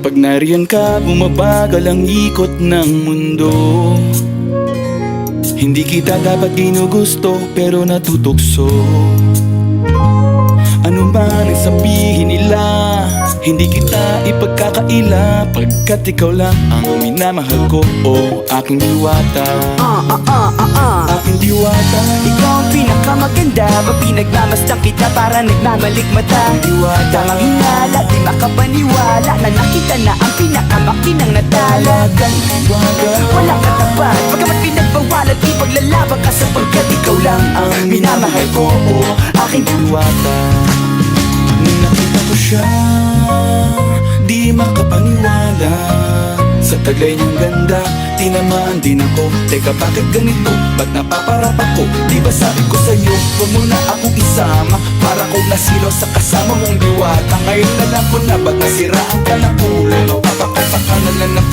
Pag nariyan ka, bumabagal ang ikot ng mundo. Hindi kita dapat ginugusto, pero natutukso. Ano man ang sabihin nila, hindi kita ipagkakaila, pagkat ikaw lang ang minamahal ko, o aking diwata. Aking diwata. Ikaw ang pinakamaganda, pag pinagmamasdan kita para nagmamalikmata. Diwata. Tamang hinala, di makapaniwala na nakita na ang pinakamakinang natala. Talagang diwata. Walang katapat, pagkamat pinagbawalan, di paglalaban ka sapagkat ikaw lang ang minamahal ko, o aking Diwata. Nung nakita ko siya, di makapaniwala. Sa taglay niyang ganda, tinamaan din ako. Teka, bakit ganito? Ba't napaparap ako? Di ba sabi ko sa'yo, huwag mo na akong isama, para ko nasilaw sa kasama mong diwata. Ngayon alam ko na, ba't nasiraan ka ng ulo? Mapapakasaka na lang ng